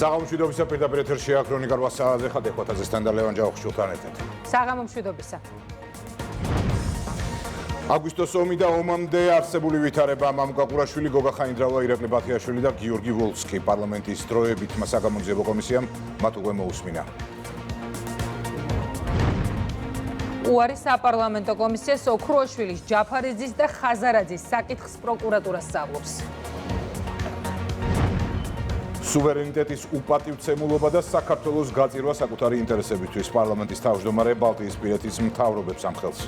საღამომშვიდობისა პირდაპირ ეთერშია ქრონიკა 8 საათზე ხარ დეხვათაზესთან და ლევან ჯავახიშვილთან ერთად. საღამომშვიდობისა. აგვისტოს ომი და ომამდე არსებული ვითარება მამუკა ყურაშვილი, გოგა ხაინდრავა, ირაკლი ბათიაშვილი და გიორგი ვოლსკი პარლამენტის დროებით საგამოძიებო კომისიამ მათ უკვე მოусმინა. უარის საპარლამენტო კომისიას ოქროაშვილის, ჯაფარიძის და ხაზარაძის საკითხს პროკურატურა სწავლობს. სუვერენიტეტის უპატივცემულობა და საქართველოს გაწირვა საკუთარი ინტერესებისთვის პარლამენტის თავმჯდომარე ბალტიისპირეთის მთავრობებს ამხელს.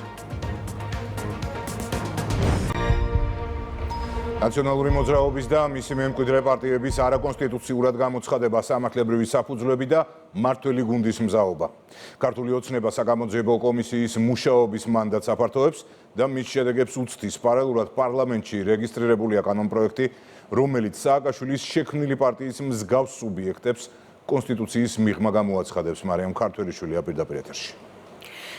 ნაციონალური მოძრაობის და მისი მემკვიდრე პარტიების არაკონსტიტუციურად გამოცხადება, სამართლებრივი საფუძვლები და მმართველი გუნდის მზაობა. ქართული ოცნება საგამოძიებო კომისიის მუშაობის მანდატს აფართოებს და მის შედეგებს უცდის. პარალელურად პარლამენტში რეგისტრირებულია კანონპროექტი, რომელიც სააკაშვილის შექმნილი პარტიის მსგავს სუბიექტებს კონსტიტუციის მიღმა გამოაცხადებს. მარიამ ქართველიშვილი პირდაპირ ეთერში.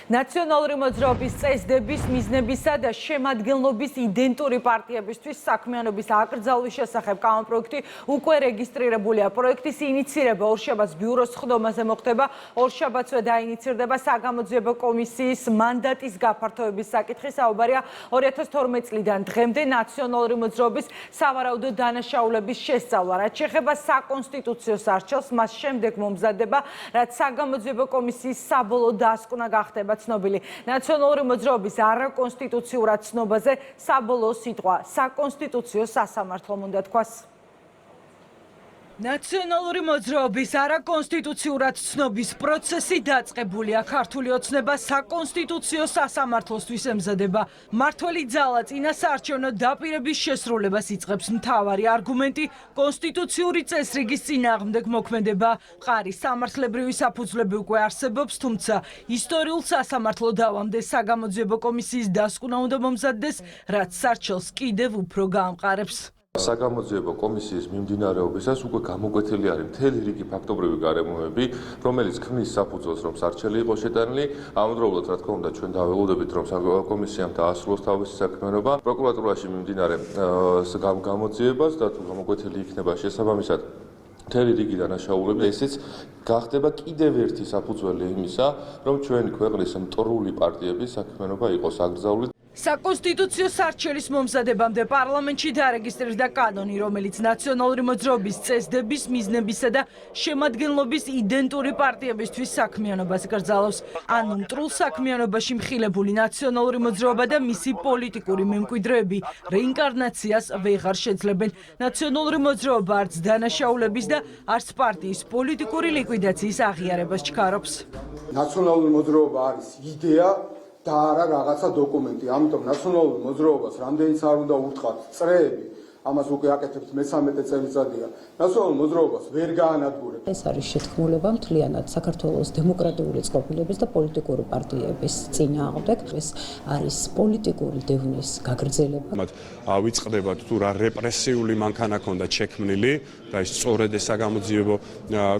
ნაციონალური მოძრაობის წესდების, მიზნებისა და შემადგენლობის იდენტური პარტიებისთვის საქმიანობის აკრძალვის შესახებ კანონპროექტი უკვე რეგისტრირებულია. პროექტის ინიცირება ორშაბათს ბიუროს სხდომაზე მოხდება. ორშაბათსვე დაინიცირდება საგამოძიებო კომისიის მანდატის გაფართოების საკითხი. საუბარია 2012 წლიდან დღემდე ნაციონალური მოძრაობის სავარაუდო დანაშაულების შესწავლა. რაც შეეხება საკონსტიტუციო არჩევს, მას შემდეგ მომზადდება, რაც საგამოძიებო კომისიის საბოლოო დასკვნა გახდება ცნობილი. ნაციონალური მოძრაობის არაკონსტიტუციურად ცნობაზე საბოლოო სიტყვა საკონსტიტუციო სასამართლომ უნდა თქვას. ნაციონალური მოძრაობის არაკონსტიტუციურად ცნობის პროცესი დაწყებულია. ქართული ოცნება საკონსტიტუციო სასამართლოსთვის ემზადება. მმართველი ძალა წინასაარჩევნო დაპირების შესრულებას იწყებს. მთავარი არგუმენტი კონსტიტუციური წესრიგის წინააღმდეგ მოქმედება. მყარი სამართლებრივი საფუძვლები უკვე არსებობს, თუმცა ისტორიულ სასამართლო დავამდე საგამოძიებო კომისიის დასკვნა უნდა მომზადდეს, რაც სარჩელს კიდევ უფრო გაამყარებს. საგამოძიებო კომისიის მიმდინარეობისას უკვე გამოკვეთილი არის მთელი რიგი ფაქტობრივი გარემოები, რომელიც ქმნის საფუძველს, რომ სარჩელი იყოს შეტანილი. ამავდროულად, რა თქმა უნდა, ჩვენ დაველოდებით, რომ კომისიამ დაასრულოს თავისი საქმიანობა. პროკურატურაში მიმდინარე გამოძიებას და თუ გამოკვეთილი იქნება შესაბამისად მთელი რიგი დანაშაულები, ესეც გახდება კიდევ ერთი საფუძველი იმისა, რომ ჩვენი ქვეყნის მტრული პარტიების საქმიანობა იყოს აკრძალული. საკონსტიტუციო სარჩელის მომზადებამდე პარლამენტში დარეგისტრირდა კანონი, რომელიც ნაციონალური მოძრაობის წესდების, მიზნებისა და შემადგენლობის იდენტური პარტიებისთვის საქმიანობას გრძალავს. ანუ მტრულ საქმიანობაში მხილებული ნაციონალური მოძრაობა და მისი პოლიტიკური მემკვიდრეები რეინკარნაციას ვეღარ შეძლებენ. ნაციონალური მოძრაობა არც დანაშაულების და არც პარტიის პოლიტიკური ლიკვიდაციის აღიარებას ჩქარობს. ნაციონალური მოძრაობა არის იდეა და არა რაღაცა დოკუმენტი. ამიტომ ნაციონალურ მოძრაობას რამდენიც არ უნდა უთხრათ წრეები, ამას უკვე აკეთებთ მე-13 წელიწადია. ნაციონალურ მოძრაობას ვერ გაანადგურებთ. ეს არის შეთქმულება მთლიანად საქართველოს დემოკრატიული წყობილების და პოლიტიკური პარტიების წინააღმდეგ. ეს არის პოლიტიკური დევნის გაგრძელება. ვიწყდებათ თუ რა რეპრესიული მანქანა ქონდა შექმნილი და ის სწორედ ეს საგამოძიებო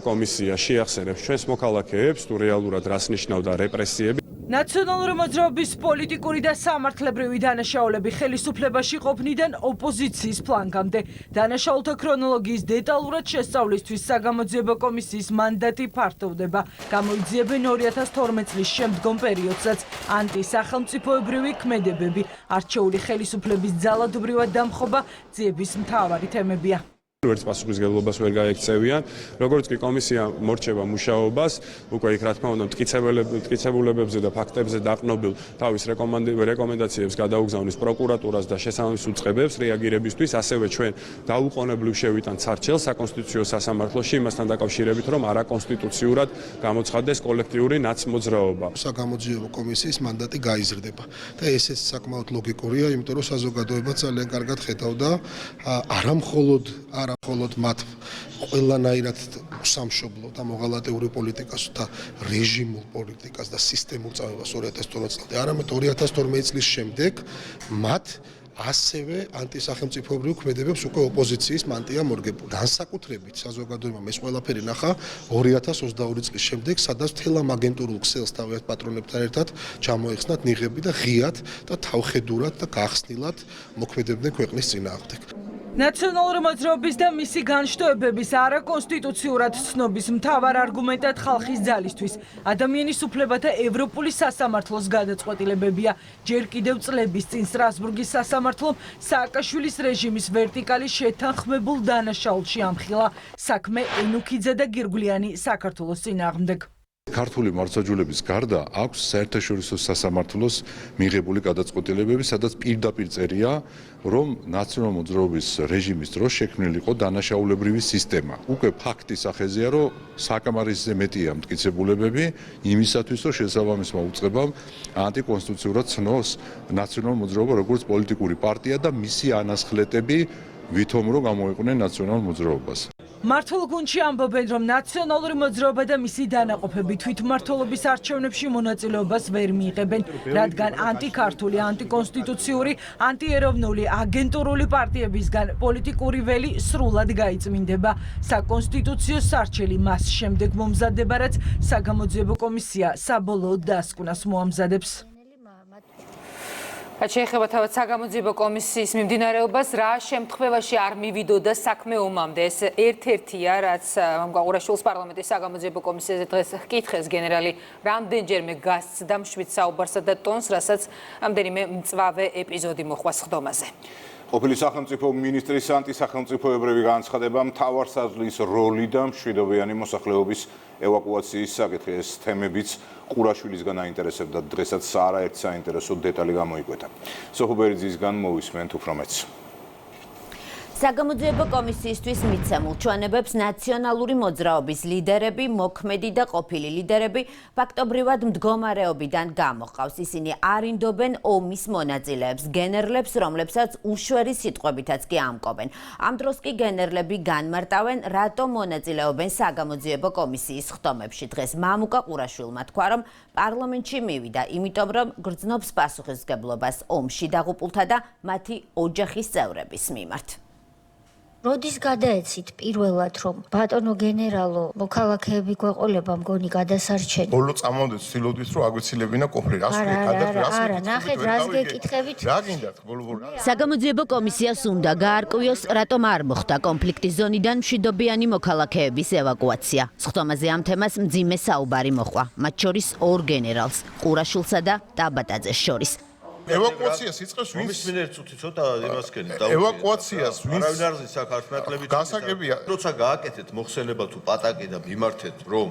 კომისია შეახსენებს ჩვენს მოქალაქეებს თუ რეალურად რას ნიშნავდა რეპრესიები. ნაციონალური მოძრაობის პოლიტიკური და სამართლებრივი დანაშაულები ხელისუფლებაში ყოფნიდან ოპოზიციის ფლანგამდე. დანაშაულთა ქრონოლოგიის დეტალურად შესწავლისთვის საგამოძიებო კომისიის მანდატი ფართოვდება. გამოიძიებენ 2012 წლის შემდგომ პერიოდსაც ანტისახელმწიფოებრივი ქმედებები. არჩეული ხელისუფლების ძალადობრივად დამხობა ძიების მთავარი თემებია. ვერც პასუხისმგებლობას ვერ გაექცევიან, როგორც კი კომისია მორჩება მუშაობას, უკვე იქ რა თქმა უნდა მტკიცებულებებზე და ფაქტებზე დაყნობილ თავის რეკომენდაციებს გადაუგზავნის პროკურატურას და შესაბამის უწყებებს რეაგირებისთვის, ასევე ჩვენ დაუყოვნებლივ შევიტანთ სარჩელს საკონსტიტუციო სასამართლოში იმასთან დაკავშირებით, რომ არაკონსტიტუციურად გამოცხადდეს კოლექტიური ნაცმოძრაობა. საგამოძიებო კომისიის მანდატი გაიზრდება და ესეც საკმაოდ ლოგიკურია, იმიტომ რომ საზოგადოება ძალიან კარგად ხედავდა არა მხოლოდ მათ ყველანაირად სამშობლო და მოღალატეური პოლიტიკას და რეჟიმულ პოლიტიკას და სისტემურ წავებას 2012 წლამდე, არამედ 2012 წლის შემდეგ მათ ასევე ანტისახელმწიფოებრივ ქმედებებს უკვე ოპოზიციის მანტია მორგებული. განსაკუთრებით საზოგადოებამ ეს ყველაფერი ნახა 2022 წლის შემდეგ, სადაც მთელ ამ აგენტურულ ქსელს თავიანთ პატრონებთან ერთად ჩამოეხსნათ ნიღები და ღიად და თავხედურად და გახსნილად მოქმედებდნენ ქვეყნის წინააღმდეგ. ნაციონალური მოძრაობის და მისი განშტოებების არაკონსტიტუციურად ცნობის მთავარ არგუმენტად ხალხის ძალისთვის ადამიანის უფლებათა ევროპული სასამართლოს გადაწყვეტილებებია. ჯერ კიდევ წლების წინ სტრასბურგის სასამართლომ სააკაშვილის რეჟიმის ვერტიკალი შეთანხმებულ დანაშაულში ამხილა. საქმე ენუქიძე და გირგვლიანი საქართველოს წინააღმდეგ. ქართული მართლმსაჯულების გარდა აქვს საერთაშორისო სასამართლოს მიღებული გადაწყვეტილებები, სადაც პირდაპირ წერია, რომ ნაციონალური მოძრაობის რეჟიმის დროს შექმნილი იყო დანაშაულებრივი სისტემა. უკვე ფაქტის სახეზეა, რომ საკამარისზე მეტია მტკიცებულებები იმისათვის, რომ შესაბამისმა უწყებამ ანტიკონსტიტუციურად ცნოს ნაციონალური მოძრაობა როგორც პოლიტიკური პარტია და მისი ანასხლეტები ვითომ რომ გამოიყვნენ ნაციონალურ მოძრაობას. მართლ გუნდში ამბობენ, რომ ნაციონალური მოძრაობა და მისი დანაყოფები თვითმმართველობის არჩევნებში მონაწილეობას ვერ მიიღებენ, რადგან ანტიქართული, ანტიკონსტიტუციური, ანტიეროვნული, აგენტურული პარტიებისგან პოლიტიკური ველი სრულად გაიწმინდება. საკონსტიტუციო სარჩელი მას შემდეგ მომზადდება, რაც საგამოძიებო კომისია საბოლოოდ დასკვნას მოამზადებს. შეეხება თავად საგამოძიებო კომისიის მიმდინარეობას, რა შემთხვევაში არ მივიდოდა საქმე ომამდე. ეს ერთ-ერთია, რაც მამუკა პარლამენტის საგამოძიებო კომისიაზე დღეს ჰკითხეს გენერალი რამდენჯერმე გასცდა მშვიდ საუბარსა და ტონს, რასაც რამდენიმე მწვავე ეპიზოდი მოხდა სხდომაზე. ყოფილი სახელმწიფო მინისტრის ანტისახელმწიფოებრივი განცხადება მთავარ საზღლის როლი და მშვიდობიანი მოსახლეობის ევაკუაციის საკითხი. ეს თემებიც ყურაშვილისგან აინტერესებდა დღესაც არაერთ საინტერესო დეტალი გამოიკვეთა. სოფუბერიძისგან მოვისმენთ უფრო მეტს. საგამოძიებო კომისიისთვის მიცემულ ჩვენებებს ნაციონალური მოძრაობის ლიდერები, მოქმედი და ყოფილი ლიდერები ფაქტობრივად მდგომარეობიდან გამოყავს. ისინი არინდობენ ომის მონაწილეებს, გენერლებს, რომლებსაც უშვერი სიტყვებითაც კი ამკობენ. ამ დროს კი გენერლები განმარტავენ, რატომ მონაწილეობენ საგამოძიებო კომისიის ხდომებში. დღეს მამუკა ყურაშვილმა თქვა, რომ პარლამენტში მივიდა, იმიტომ რომ გრძნობს პასუხისმგებლობას ომში დაღუპულთა და მათი ოჯახის წევრების მიმართ. როდის გადაეცით პირველად, რომ ბატონო გენერალო, მოქალაქეები გვეყოლება მგონი გადასარჩენი? ბოლო წამამდე ვცდილობდით, რომ აგვეცილებინა ყოფილი. არა, ნახეთ, რას გეკითხებით? რა გინდათ, ბოლო. საგამოძიებო კომისიას უნდა გაარკვიოს, რატომ არ მოხდა კონფლიქტის ზონიდან მშვიდობიანი მოქალაქეების ევაკუაცია. სხდომაზე ამ თემას მძიმე საუბარი მოჰყვა, მათ შორის ორ გენერალს, ყურაშვილსა და ტაბატაძეს შორის. ევაკუაციას იწყებს ვინც? მომის მინერ წუთი ცოტა იმასკენი და ევაკუაციას ვინც? არავინ არ ზის საქართველოს გასაგებია. როცა გააკეთეთ მოხსენება თუ პატაკი და მიმართეთ, რომ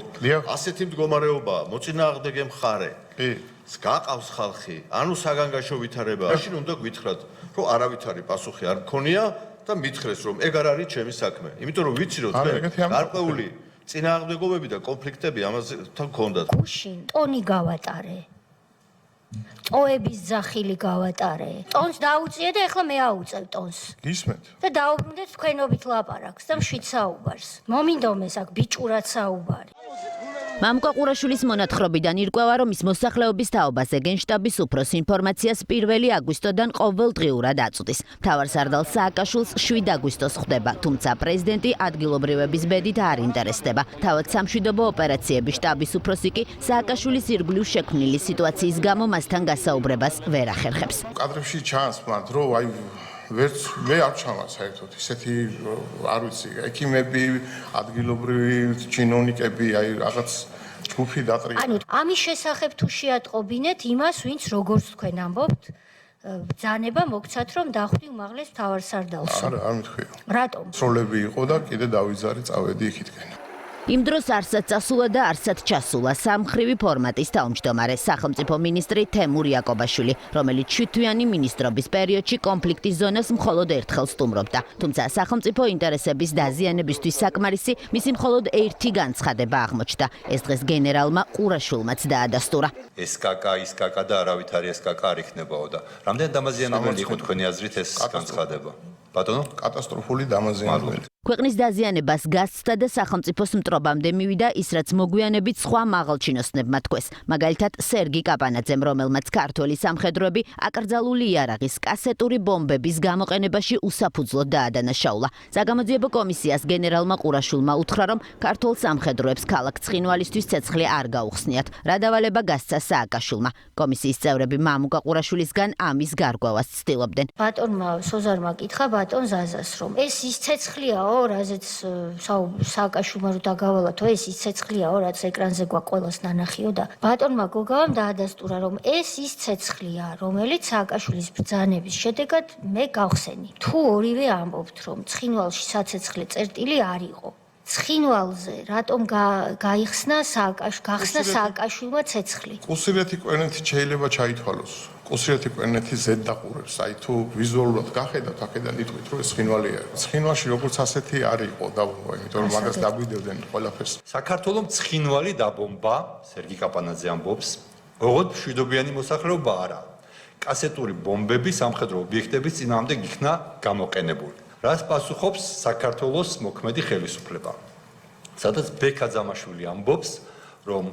ასეთი მდგომარეობა მოწინააღმდეგე მხარე. კი. გაყავს ხალხი, ანუ საგანგაშო ვითარება. მაშინ უნდა გვითხრათ, რომ არავითარი პასუხი არ მქონია და მითხრეს, რომ ეგ არ არის ჩემი საქმე. იმიტომ რომ ვიცი რომ გარკვეული წინააღმდეგობები და კონფლიქტები ამასთან გქონდათ. გუშინ ტონი გავატარე. ტოების ზახილი გავატარე. ტონს დაუწიე და ეხლა მე აუწევ ტონს. გისმენთ? და დაუბრუნდეთ თქვენობით ლაპარაკს და მშვიდ საუბარს. მომინდომეს აქ ბიჭურად საუბარი. მამუკა ყურაშვილის მონათხრობიდან ირკვევა, რომ ის მოსახლეობის თაობაზე გენშტაბის უფროს ინფორმაციას 1 აგვისტოდან ყოველდღიურად აწვდის. მთავარსარდალ სააკაშვილს 7 აგვისტოს ხვდება, თუმცა პრეზიდენტი ადგილობრივების ბედით არ ინტერესდება. თავად სამშვიდობო ოპერაციების შტაბის უფროსი კი სააკაშვილის ირგვლივ შექმნილი სიტუაციის გამო მასთან გასაუბრებას ვერ ახერხებს. კადრებში ჩანს მათ, რომ აი ვერც მე არ ჩავა საერთოდ ისეთი არ ვიცი ექიმები ადგილობრივი ჩინოვნიკები აი რაღაც ჯგუფი დატრია. ანუ ამის შესახებ თუ შეატყობინეთ იმას ვინც როგორც თქვენ ამბობთ ბრძანება მოგცათ რომ დახვდი უმაღლეს მთავარსარდალს. არა არ მithქვია. რატომ? სროლები იყო და კიდე დავიზარი წავედი იქითკენ. იმ დროს არსად წასულა და არსად ჩასულა სამმხრივი ფორმატის თავმჯდომარე სახელმწიფო მინისტრი თემურ იაკობაშვილი, რომელიც 7-თვიანი მინისტრობის პერიოდში კონფლიქტის ზონას მხოლოდ ერთხელ სტუმრობდა. თუმცა სახელმწიფო ინტერესების დაზიანებისთვის საკმარისი მისი მხოლოდ ერთი განცხადება აღმოჩნდა. ეს დღეს გენერალმა ყურაშვილმაც დაადასტურა. SKK და არავითარი SKK არ იქნებაო და რამდენი დამაზიანებელი იყო თქვენი აზრით ეს განცხადება? ბატონო, კატასტროფული დამაზიანებელი. ქვეყნის დაზიანებას გასცდა და სახელმწიფოს მტრობ მჭიდრობამდე მივიდა ის, რაც მოგვიანებით სხვა მაღალჩინოსნებმა თქვეს. მაგალითად, სერგი კაპანაძემ, რომელმაც ქართველი სამხედროები აკრძალული იარაღის კასეტური ბომბების გამოყენებაში უსაფუძვლოდ დაადანაშაულა. საგამოძიებო კომისიას გენერალმა ყურაშულმა უთხრა, რომ ქართულ სამხედროებს ქალაქ ცხინვალისთვის ცეცხლი არ გაუხსნიათ. რა დავალება გასცა სააკაშვილმა. კომისიის წევრები მამუკა ყურაშვილისგან ამის გარკვევას ცდილობდნენ. ბატონმა სოზარმა კითხა ბატონ ზაზას, რომ ეს ის ცეცხლიაო, რაზეც სააკაშვილმა რო დაგავალათო, ეს ის ცეცხლიაო, რაც ეკრანზე გვაქვს ყველას ნანახიო და ბატონმა გოგავამ დაადასტურა, რომ ეს ის ცეცხლია, რომელიც სააკაშვილის ბრძანების შედეგად მე გავხსენი. თუ ორივე ამბობთ, რომ ცხინვალში საცეცხლე წერტილი არ იყო. ცხინვალზე რატომ გაიხსნა სააკაშვილმა ცეცხლი? ყუსილეთი კვერნეთი შეიძლება ჩაითვალოს. ყუსილეთი კვერნეთი ზედდაყურებს. აი თუ ვიზუალურად გახედავთ, აქედან იტყვით, რომ ეს ცხინვალია. ცხინვალში როგორც ასეთი არ იყო დაბომბა, იმიტომ რომ მაგას დაგვიდევდნენ ყველაფერს. საქართველოს ცხინვალი დაბომბა, სერგი კაპანაძე ამბობს, ოღონდ მშვიდობიანი მოსახლეობა არა. კასეტური ბომბები სამხედრო ობიექტების წინააღმდეგ იქნა გამოყენებული. რას პასუხობს საქართველოს მოქმედი ხელისუფლება? სადაც ბექა ძამაშვილი ამბობს, რომ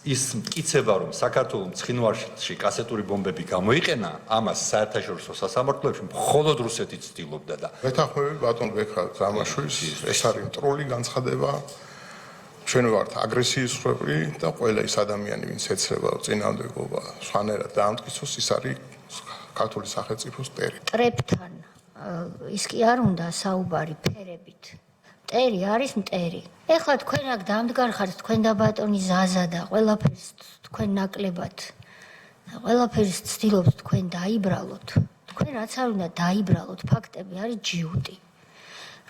ის მტკიცება, რომ საქართველოს ცხინვალში კასეტური ბომბები გამოიყენა, ამას საერთაშორისო სასამართლოებში მხოლოდ რუსეთი ცდილობდა და მეთანხმები ბატონ ბექა ძამაშვილის, ეს არის მტრული განცხადება. ჩვენ ვართ აგრესიის ხრები და ყველა ის ადამიანი, ვინც ეცრება წინააღმდეგობა, სხვანაირად დაამტკიცოს, ის არის ქართული სახელმწიფოს მტერი. ტრეპთან ის კი არ უნდა საუბარი ფერებით. მტერი არის მტერი. ეხლა თქვენ აქ დამდგარ ხართ თქვენ და ბატონი ზაზა და ყველაფერს თქვენ ნაკლებად. ყველაფერს ცდილობთ თქვენ დაიბრალოთ. თქვენ რაც არ უნდა დაიბრალოთ, ფაქტები არის ჯიუტი.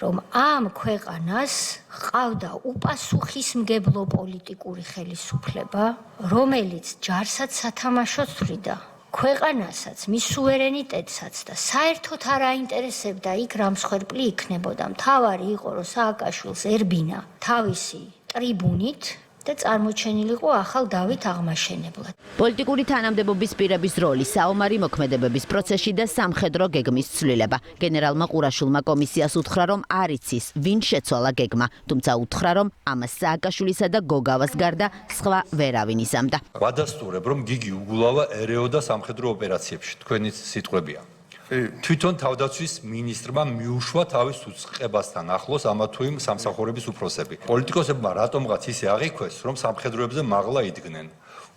რომ ამ ქვეყანას ყავდა უპასუხისმგებლო პოლიტიკური ხელისუფლება, რომელიც ჯარსაც სათამაშოდ თვლიდა. ქვეყანასაც, მის სუვერენიტეტსაც და საერთოდ არ აინტერესებდა იქ რა მსხვერპლი იქნებოდა. მთავარი იყო, რომ სააკაშვილს ერბინა თავისი ტრიბუნით და წარმოჩენილიყო ახალ დავით აღმაშენებლად. პოლიტიკური თანამდებობის პირების როლი, საომარი მოქმედებების პროცესში და სამხედრო გეგმის ცვლილება. გენერალმა ყურაშულმა კომისიას უთხრა, რომ არ იცის, ვინ შეცვალა გეგმა, თუმცა უთხრა, რომ ამას სააკაშვილისა და გოგავას გარდა სხვა ვერავინ იზამდა. ვადასტურებ, რომ გიგი უგულავა ერეოდა სამხედრო ოპერაციებში. თქვენი სიტყვებია. თვითონ თავდაცვის მინისტრმა მიუშვა თავის უწყებასთან ახლოს ამა თუ იმ სამსახურების უფროსები. პოლიტიკოსებმა რატომღაც ისე აღიქვეს, რომ სამხედროებზე მაღლა იდგნენ.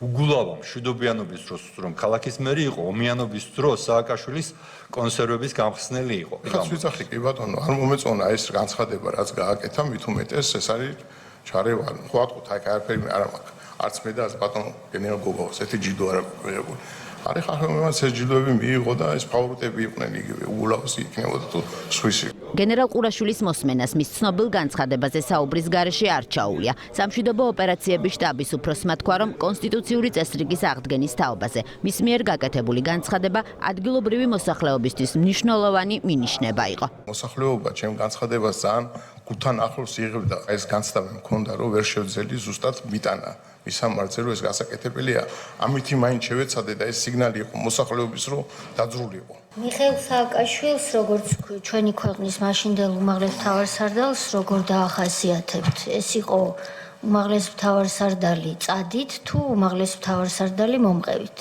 უგულავამ მშვიდობიანობის დროს, რომ ქალაქის მერი იყო, ომიანობის დროს სააკაშვილის კონსერვების გამხსნელი იყო. ხაც ვიცახი კი ბატონო, არ მომეწონა ეს განცხადება, რაც გააკეთა, მით უმეტეს ეს არის ჩარევანი. ხო ატყუთ, აი არაფერი არ მაქვს. არც მე და არც ბატონო გენერალ გოგოვას ერთი ჯილდო არ აქვს მიღებული. არის ხახმემაც ეს ჯილდოები მიიღო და ეს ფავორიტები იყვნენ იგივე უგულავას იქნებოდა თუ სხვისი. გენერალ ყურაშვილის მოსმენას მის ცნობილ განცხადებაზე საუბრის გარეშე არ ჩაუვლია. სამშვიდობო ოპერაციების შტაბის უფროსმა თქვა, რომ კონსტიტუციური წესრიგის აღდგენის თაობაზე მის მიერ გაკეთებული განცხადება ადგილობრივი მოსახლეობისთვის მნიშვნელოვანი მინიშნება იყო. მოსახლეობა ჩემ განცხადებას ძალიან გულთან ახლოს იღებდა. ეს განცდა მქონდა, რომ ვერ შევძელი ზუსტად მიტანა. მისამართზე რომ ეს გასაკეთებელია, ამითი მაინც შევეცადე და ეს სიგნალი იყო მოსახლეობის რომ დაძრულიყო. მიხეილ სააკაშვილს, როგორც ჩვენი ქვეყნის მაშინდელ უმაღლეს მთავარსარდალს, როგორ დაახასიათებთ? ეს იყო უმაღლეს მთავარსარდალი წადით თუ უმაღლეს მთავარსარდალი მომყევით?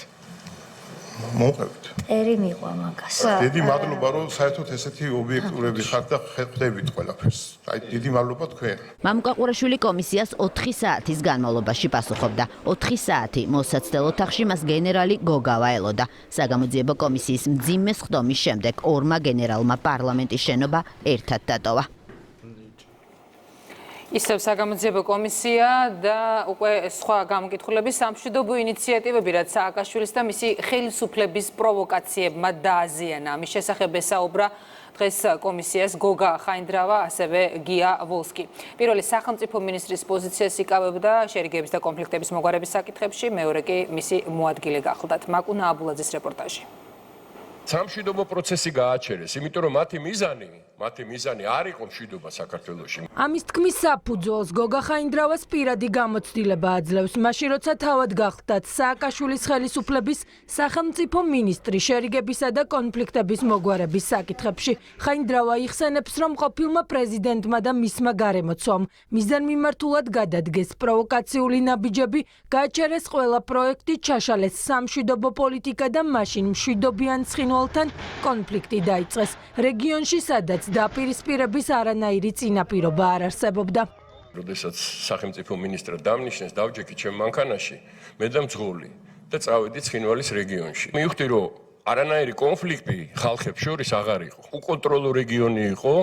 მომყევით. ერი მიყვა მაგას. დიდი მადლობა რომ საერთოდ ესეთი ობიექტურები ხართ და ხვდებით ყველაფერს. აი დიდი მადლობა თქვენ. მამუკა ყურაშვილი კომისიას 4 საათის განმავლობაში პასუხობდა. 4 საათი მოსაცდელ ოთახში მას გენერალი გოგავა ელოდა. საგამოძიებო კომისიის მძიმე სხდომის შემდეგ ორმა გენერალმა პარლამენტის შენობა ერთად დატოვა. ისევ საგამოძიებო კომისია და უკვე სხვა გამოკითხულების სამშვიდობო ინიციატივები, რაც სააკაშვილის და მისი ხელისუფლების პროვოკაციებმა დააზიანა. ამის შესახებ ესაუბრა დღეს კომისიას გოგა ხაინდრავა, ასევე გია ვოლსკი. პირველი სახელმწიფო მინისტრის პოზიციას იკავებდა შერიგების და კონფლიქტების მოგვარების საკითხებში, მეორე კი მისი მოადგილე გახლდათ. მაკუნა აბულაძის რეპორტაჟი. სამშვიდობო პროცესი გააჩერეს, იმიტომ რომ მათი მიზანი არ იყო მშვიდობა საქართველოში. ამის თქმის საფუძველს გოგა ხაინდრავას პირადი გამოცდილება აძლევს. მაშინ როცა თავად გახდათ სააკაშვილის ხელისუფლების სახელმწიფო მინისტრი შერიგებისა და კონფლიქტების მოგვარების საკითხებში, ხაინდრავა იხსენებს, რომ ყოფილმა პრეზიდენტმა და მისმა გარემოცვამ მიზანმიმართულად გადადგეს პროვოკაციული ნაბიჯები, გააჩერეს ყველა პროექტი, ჩაშალეს სამშვიდობო პოლიტიკა და მაშინ მშვიდობიან ცხინვალთან კონფლიქტი დაიწყეს. რეგიონში სადაც დაპირისპირების არანაირი წინაპირობა არ არსებობდა. როდესაც სახელმწიფო მინისტრად დამნიშნეს, დავჯექი ჩემ მანქანაში, მე და მძღოლი და წავედი ცხინვალის რეგიონში. მივხვდი, რომ არანაირი კონფლიქტი ხალხებს შორის აღარ იყო. უკონტროლო რეგიონი იყო,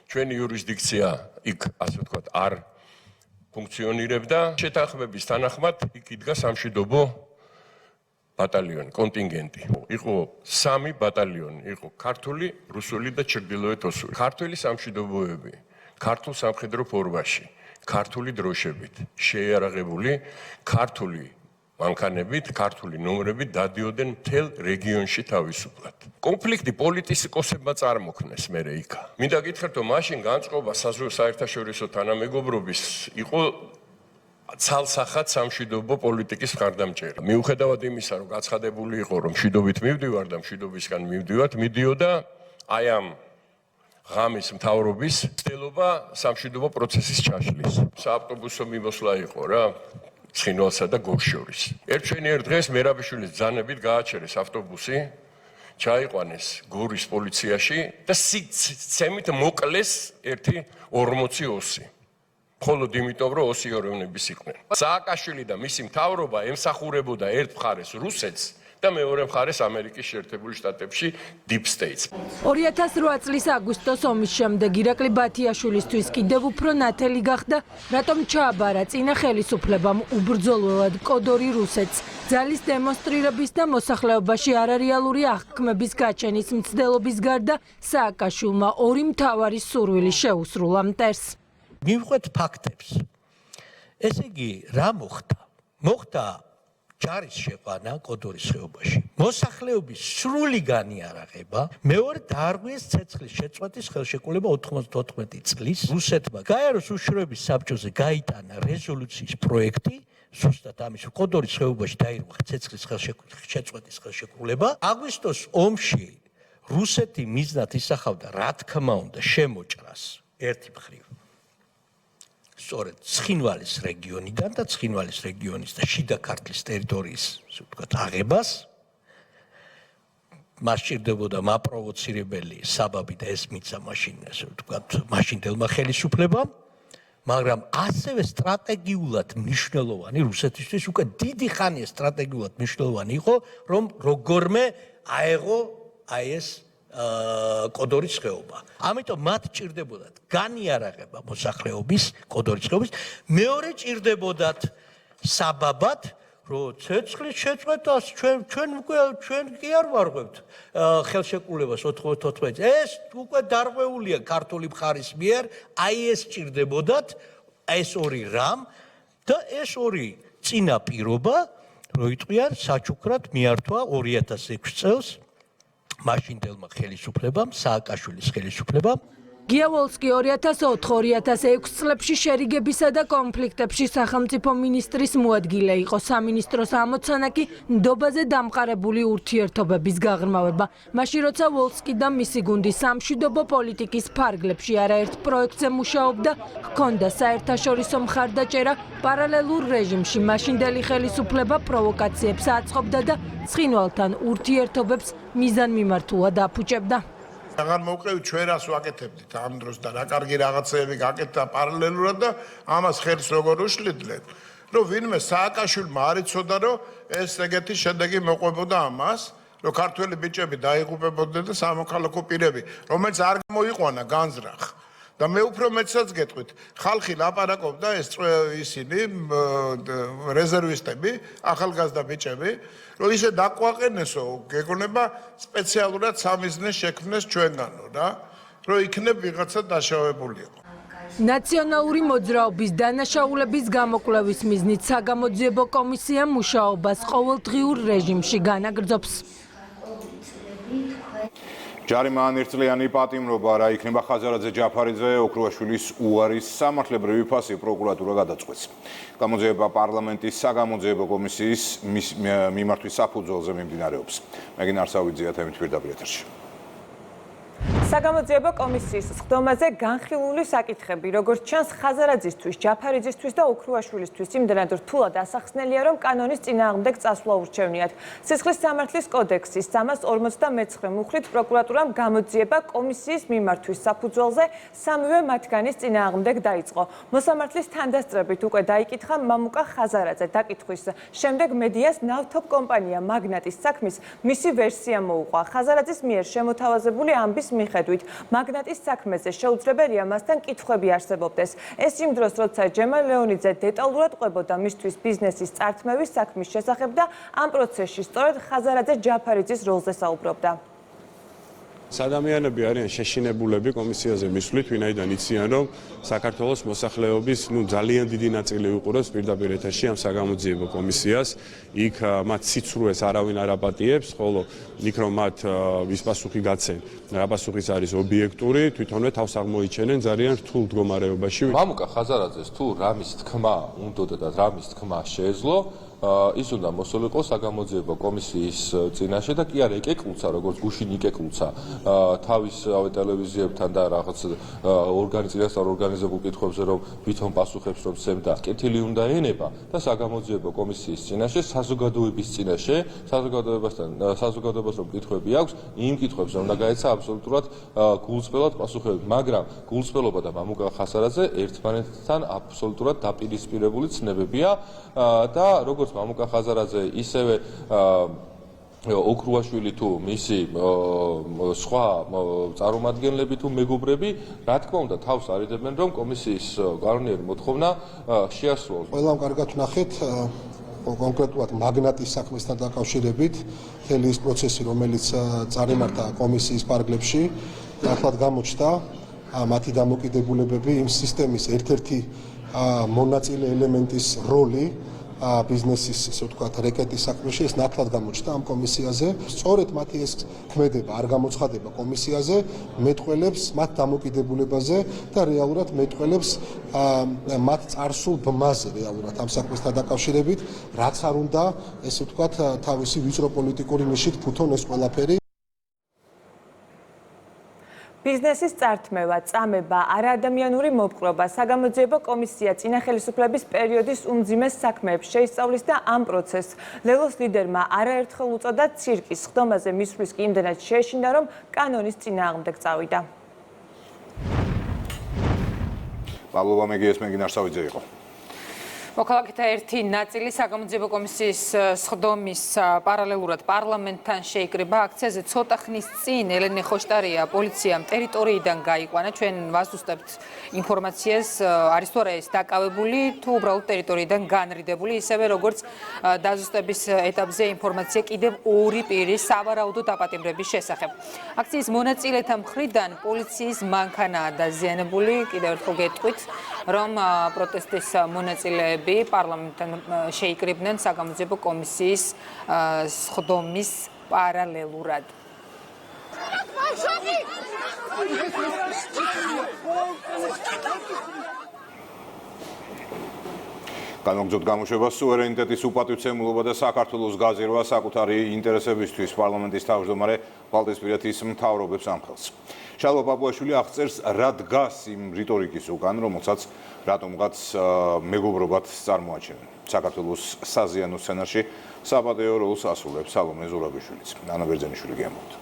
ჩვენი იურისდიქცია იქ, ასე ვთქვათ, არ ფუნქციონირებდა. შეთანხმების თანახმად იქ იდგა სამშვიდობო ბატალიონი, კონტინგენტი. იყო 3 ბატალიონი, იყო ქართული, რუსული და ჩრდილოეთ ოსური. ქართული სამშვიდობოები, ქართულ სამხედრო ფორმაში, ქართული დროშებით, შეიარაღებული, ქართული მანქანებით, ქართული ნომრებით დადიოდნენ მთელ რეგიონში თავისუფლად. კონფლიქტი პოლიტიკოსებმა წარმოქმნეს მერე იქა. მინდა გითხრათ, რომ მაშინ განწყობა საერთაშორისო თანამეგობრობის იყო ცალსახად სამშვიდობო პოლიტიკის მხარდამჭერა. მიუხედავად იმისა, რომ გაცხადებული იყო, რომ მშვიდობით მივდივარ და მშვიდობისგან მივდივართ აი ამ ღამის მთავრობის ცდილობა სამშვიდობო პროცესის ჩაშლის. საავტობუსო მიმოსვლა იყო რა, ცხინვალსა და გორს შორის. ერთ დღეს მერაბიშვილის ბრძანებით გააჩერეს ავტობუსი, ჩაიყვანეს გორის პოლიციაში და სიცემით მოკლეს 1.40 ოსი. მხოლოდ იმიტომ, რომ ოსი ეროვნების იყვნენ. სააკაშვილი და მისი მთავრობა ემსახურებოდა ერთ მხარეს რუსეთს და მეორე მხარეს ამერიკის შეერთებულ შტატებში Deep States. 2008 წლის აგვისტოს ომის შემდეგ ირაკლი ბათიაშვილისთვის კიდევ უფრო ნათელი გახდა, რატომ ჩააბარა წინა ხელისუფლებამ უბრძოლველად კოდორი რუსეთს. ძალის დემონსტრირების და მოსახლეობაში არარეალური აღქმების გაჩენის მცდელობის გარდა სააკაშვილმა 2 მთავარი სურვილი შეუსრულა მტერს. მივყვეთ ფაქტებს. ესე იგი, რა მოხდა? მოხდა ჯარის შეყვანა კოდორის ხეობაში. მოსახლეობის სრული განიარაღება, მეორე დაარღვიეს ცეცხლის შეწყვეტის ხელშეკრულება 94 წლის. რუსეთმა გაეროს უშიშროების საბჭოზე გაიტანა რეზოლუციის პროექტი, ზუსტად ამის კოდორის ხეობაში დაირღვა ცეცხლის შეწყვეტის ხელშეკრულება. აგვისტოს ომში რუსეთი მიზნად ისახავდა, რა თქმა უნდა, შემოჭრას ერთი მხრივ სწორედ ცხინვალის რეგიონიდან და ცხინვალის რეგიონის და შიდა ქართლის ტერიტორიის, ასე ვთქვათ, აღებას. მას სჭირდებოდა მაპროვოცირებელი საბაბი და ეს მიცა მაშინ, ასე ვთქვათ, მაშინდელმა ხელისუფლებამ, მაგრამ ასევე სტრატეგიულად მნიშვნელოვანი რუსეთისთვის უკვე დიდი ხანია სტრატეგიულად მნიშვნელოვანი იყო, რომ როგორმე აეღო აი ეს კოდორის ხეობა. ამიტომ მათ ჭირდებოდათ განიარაღება მოსახლეობის, კოდორის ხეობის, მეორე ჭირდებოდათ საბაბად, რომ ცეცხლის შეწყვეტას ჩვენ კი არ ვარღვევთ ხელშეკრულებას 94-ს. ეს უკვე დარღვეულია ქართული მხარის მიერ, აი ეს ჭირდებოდათ, ეს 2 რამ და ეს 2 წინა პირობა, რომ იტყვიან საჩუქრად მიართვა 2006 წელს მაშინდელმა ხელისუფლებამ, სააკაშვილის ხელისუფლებამ. გიავოლსკი 2004-2006 წლებში შერიგებისა და კონფლიქტებში სახელმწიფო მინისტრის მოადგილე იყო. სამინისტროს ამოცანა კი ნდობაზე დამყარებული ურთიერთობების გაღრმავება. მაშინ როცა ვოლსკი და მისი გუნდი სამშვიდობო პოლიტიკის ფარგლებში არაერთ პროექტზე მუშაობდა, ჰქონდა საერთაშორისო მხარდაჭერა, პარალელურ რეჟიმში მაშინდელი ხელისუფლება პროვოკაციებს აწყობდა და ცხინვალთან ურთიერთობებს მიზანმიმართულად აფუჭებდა. აღარ მოვყევით ჩვენ რას ვაკეთებდით ამ დროს და რა კარგი რაღაცეები გაკეთდა პარალელურად და ამას ხელს როგორ უშლიდნენ, რომ ვინმე სააკაშვილმა არ იცოდა, რომ ეს ეგეთი შედეგი მოყვებოდა ამას, რომ ქართველი ბიჭები დაიღუპებოდნენ და სამოქალაქო პირები, რომელიც არ გამოიყვანა განზრახ. და მე უფრო მეცაც გეტყვით, ხალხი ლაპარაკობდა ეს ისინი რეზერვისტები, ახალგაზრდა ბიჭები, რომ ისე დაყვაყენესო, გეგონება სპეციალურად სამიზნეს შექმნეს ჩვენგანო რა, რომ იქნებ ვიღაცა დაშავებულიყო. ნაციონალური მოძრაობის დანაშაულების გამოკვლევის მიზნით საგამოძიებო კომისია მუშაობას ყოველდღიურ რეჟიმში განაგრძობს. ჯარიმა ანერწლიანი პატიმრობა რა იქნება ხაზარაძე ჯაფარიძე ოქრუაშვილის უარის სამართლებრივი ფასი პროკურატურა გადაწყვეტს. გამოძიება პარლამენტის საგამოძიებო კომისიის მიმართვის საფუძველზე მიმდინარეობს. მეგინ არსავიძეა თემით პირდაპირ ეთერში. საგამოძიებო კომისიის სხდომაზე განხილული საკითხები, როგორც ჩანს, ხაზარაძისთვის, ჯაფარიძისთვის და ოქრუაშვილისთვის იმდენად რთულად ასახსნელია, რომ კანონის წინააღმდეგ წასვლა ურჩევნიათ. სისხლის სამართლის კოდექსის 359 მუხლით პროკურატურამ გამოძიება კომისიის მიმართვის საფუძველზე სამივე მათგანის წინააღმდეგ დაიწყო. მოსამართლის თანდასწრებით უკვე დაიკითხა მამუკა ხაზარაძე დაკითხვის შემდეგ მედიას ნავთობ კომპანია მაგნატის საქმის მისი ვერსია მოუყვა. ხაზარაძის მიერ შემოთავაზებული ამბის მიხედვით მაგნატის საქმეზე შეუძლებელია მასთან კითხვები არსებობდეს. ეს იმ დროს, როცა ჯემალ ლეონიძე დეტალურად ყვებოდა მისთვის ბიზნესის წართმევის საქმის შესახებ და ამ პროცესში სწორედ ხაზარაძე ჯაფარიძის როლზე საუბრობდა. ადამიანები არიან შეშინებულები კომისიაზე მისვლით, ვინაიდან იციან, რომ საქართველოს მოსახლეობის ძალიან დიდი ნაწილი უყურებს პირდაპირ ეთერში ამ საგამოძიებო კომისიას. იქ მათ სიცრუეს არავინ არ აპატიებს, ხოლო იქ რომ მათ ვის პასუხი გაცენ, რა პასუხის არის ობიექტური, თვითონვე თავს აღმოიჩენენ ძალიან რთულ მდგომარეობაში. მამუკა ხაზარაძეს თუ რამის თქმა უნდოდა და რამის თქმა შეეძლო, ის უნდა მოსულიყო საგამოძიებო კომისიის წინაშე და კი არა ეკეკლუცა, როგორც გუშინ იკეკლუცა თავის ტელევიზიებთან და რაღაც ორგანიზაციასთან ორგანიზებულ კითხვებზე, რომ ვითომ პასუხებს რომ სცემდა. კეთილი უნდა ენება და საგამოძიებო კომისიის წინაშე, საზოგადოების წინაშე, საზოგადოებას რომ კითხვები აქვს, იმ კითხვებზე უნდა გაეცა აბსოლუტურად გულწრფელად პასუხები, მაგრამ გულწრფელობა და მამუკა ხაზარაძე ერთმანეთთან აბსოლუტურად დაპირისპირებული ცნებებია და როგორც მამუკა ხაზარაძე ისევე ოქრუაშვილი თუ მისი სხვა წარმომადგენლები თუ მეგობრები, რა თქმა უნდა, თავს არიდებენ, რომ კომისიის კანონიერი მოთხოვნა შეასრულოს. ყველამ კარგად ვნახეთ, კონკრეტულად მაგნატის საქმესთან დაკავშირებით, მთელი ის პროცესი, რომელიც წარიმართა კომისიის ფარგლებში, ახლად გამოჩნდა მათი დამოკიდებულებები, იმ სისტემის ერთ-ერთი მონაწილე ელემენტის როლი ბიზნესის, ისე ვთქვათ, რეკეტის საქმეში ეს ნათლად გამოჩნდა ამ კომისიაზე. სწორედ მათი ეს ქმედება არ გამოცხადება კომისიაზე, მეტყველებს მათ დამოკიდებულებაზე და რეალურად მეტყველებს მათ წარსულ ბმაზე რეალურად ამ საქმესთან დაკავშირებით, რაც არ უნდა, ესე ვთქვათ, თავისი ვიწრო პოლიტიკური ნიშით ფუთონ ეს ყველაფერი. ბიზნესის წართმევა, წამება, არაადამიანური მოპყრობა, საგამოძიებო კომისია წინა ხელისუფლების პერიოდის უმძიმეს საქმეებს შეისწავლის და ამ პროცესს ლელოს ლიდერმა არაერთხელ უწოდა ცირკის სხდომაზე მისვლის კი იმდენად შეეშინდა, რომ კანონის წინააღმდეგ წავიდა. მადლობა მეგიეს მეგინ არსავიძე იყო. მოქალაქეთა ერთი ნაწილი საგამოძიებო კომისიის სხდომის პარალელურად პარლამენტთან შეიკრიბა. აქციაზე ცოტა ხნის წინ ელენე ხოშტარია პოლიციამ ტერიტორიიდან გაიყვანა. ჩვენ ვაზუსტებთ ინფორმაციას, არის თუ არა ეს დაკავებული თუ უბრალოდ ტერიტორიიდან განრიდებული, ისევე როგორც დაზუსტების ეტაპზე ინფორმაცია კიდევ ორი პირის სავარაუდო დაპატიმრების შესახებ. აქციის მონაწილეთა მხრიდან პოლიციის მანქანაა დაზიანებული. კიდევ ერთხელ გეტყვით, რომ პროტესტის მონაწილეები პარლამენტთან შეიკრიბნენ საგამოძიებო კომისიის სხდომის პარალელურად. განმოგზაურდ გამოშვებას სუვერენიტეტის უპატივცემულობა და საქართველოს გაზირვა საკუთარი ინტერესებისთვის პარლამენტის თავმჯდომარე ვალდისპირეთის მთავრობებს ამხელს. შალვა პაპუაშვილი აღწერს, რა დგას იმ რიტორიკის უკან, რომელსაც რატომღაც მეგობრობად წარმოაჩენენ. საქართველოს საზიანო სცენარში საპატიო როლს ასრულებს სალომე ზურაბიშვილიც. ანა ბერძენიშვილი გემოვთ.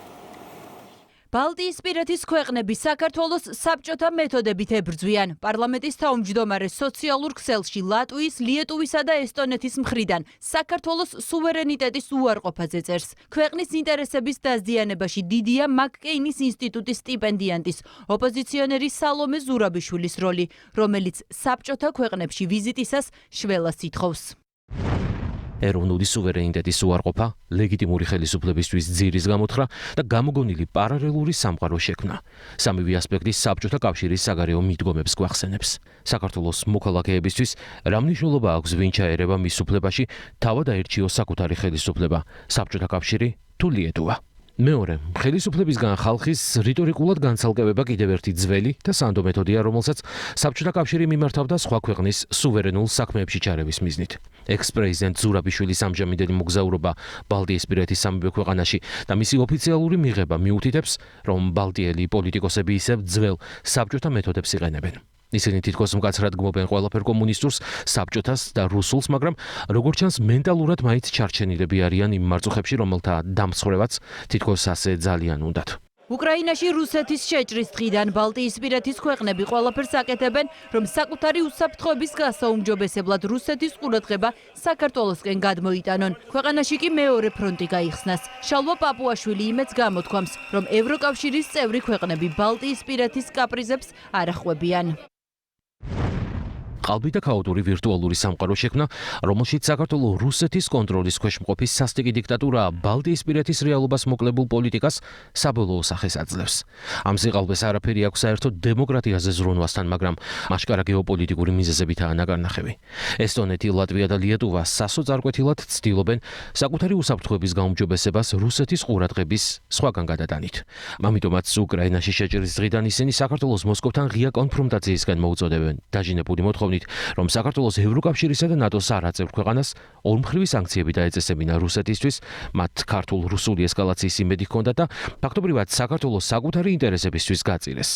ბალტიისპირეთის ქვეყნები საქართველოს საბჭოთა მეთოდებით ებრძვიან. პარლამენტის თავმჯდომარე სოციალურ ქსელში ლატვიის, ლიეტუვისა და ესტონეთის მხრიდან საქართველოს სუვერენიტეტის უარყოფაზე წერს. ქვეყნის ინტერესების დაზიანებაში დიდია მაკ-კეინის ინსტიტუტის სტიპენდიანტის, ოპოზიციონერი სალომე ზურაბიშვილის როლი, რომელიც საბჭოთა ქვეყნებში ვიზიტისას შველას ითხოვს. ეროვნული სუვერენიტეტის უარყოფა, ლეგიტიმური ხელისუფლებისთვის ძირის გამოთხრა და გამოგონილი პარალელური სამყარო შექმნა. სამივე ასპექტი საბჭოთა კავშირის საგარეო მიდგომებს გვახსენებს. საქართველოს მოქალაქეებისთვის რა მნიშვნელობა აქვს ვინ ჩაერევა მის უფლებაში, თავად აერჩიოს საკუთარი ხელისუფლება, საბჭოთა კავშირი თუ ლიეტუვა. მეორე, ხელისუფლებისგან ხალხის რიტორიკულად განცალკევება კიდევ ერთი ძველი და სანდო მეთოდია, რომელსაც საბჭოთა კავშირი მიმართავდა სხვა ქვეყნის სუვერენულ საქმეებში ჩარევის მიზნით. ექს-პრეზიდენტ ზურაბიშვილის ამჟამინდელი მოგზაურობა ბალტიისპირეთის სამივე ქვეყანაში და მისი ოფიციალური მიღება მიუთითებს, რომ ბალტიელი პოლიტიკოსები ისევ ძველ საბჭოთა მეთოდებს იყენებენ. ისინი თითქოს მკაცრად გმობენ ყველაფერ კომუნისტურს, საბჭოთას და რუსულს, მაგრამ როგორც ჩანს, მენტალურად მაინც ჩარჩენილები არიან იმ მარწუხებში, რომელთა დამსხვრევაც თითქოს ასე ძალიან უნდათ. უკრაინაში რუსეთის შეჭრის დღიდან ბალტიისპირეთის ქვეყნები ყველაფერს აკეთებენ, რომ საკუთარი უსაფრთხოების გასაუმჯობესებლად რუსეთის ყურადღება საქართველოსკენ გადმოიტანონ. ქვეყანაში კი მეორე ფრონტი გაიხსნას. შალვა პაპუაშვილი იმედს გამოთქვამს, რომ ევროკავშირის წევრი ქვეყნები ბალტიისპირეთის კაპრიზებს არ ახვევიან. ყალბი და ქაოტური ვირტუალური სამყარო შექმნა, რომელშიც საქართველოს რუსეთის კონტროლის ქვეშ მყოფი სასტიკი დიქტატურა ბალტიისპირეთის რეალობას მოკლებულ პოლიტიკას საბოლოო სახეს აძლევს. ამ სიყალბეს არაფერი აქვს საერთოდ დემოკრატიაზე ზრუნვასთან, მაგრამ მაშკარა გეოპოლიტიკური მიზეზებითაა ნაკარნახევი. ესტონეთი, ლატვია და ლიეტუვა სასოწარკვეთილად ცდილობენ საკუთარი უსაფრთხოების გაუმჯობესებას რუსეთის ყურადღების სხვაგან გადატანით. ამიტომაც უკრაინაში შეჭრის დღიდან ისინი საქართველოს მოსკოვთან ღია კონფრონტაციისკენ მოუწოდებენ. დაჟინებული მოთხოვნა რომ საქართველოს ევროკავშირისა და ნატოს არაწევრ ქვეყანას ორმხრივი სანქციები დაეწესებინა რუსეთისთვის, მათ ქართულ-რუსული ესკალაციის იმედი ჰქონდათ და ფაქტობრივად საქართველოს საკუთარი ინტერესებისთვის გაწირეს.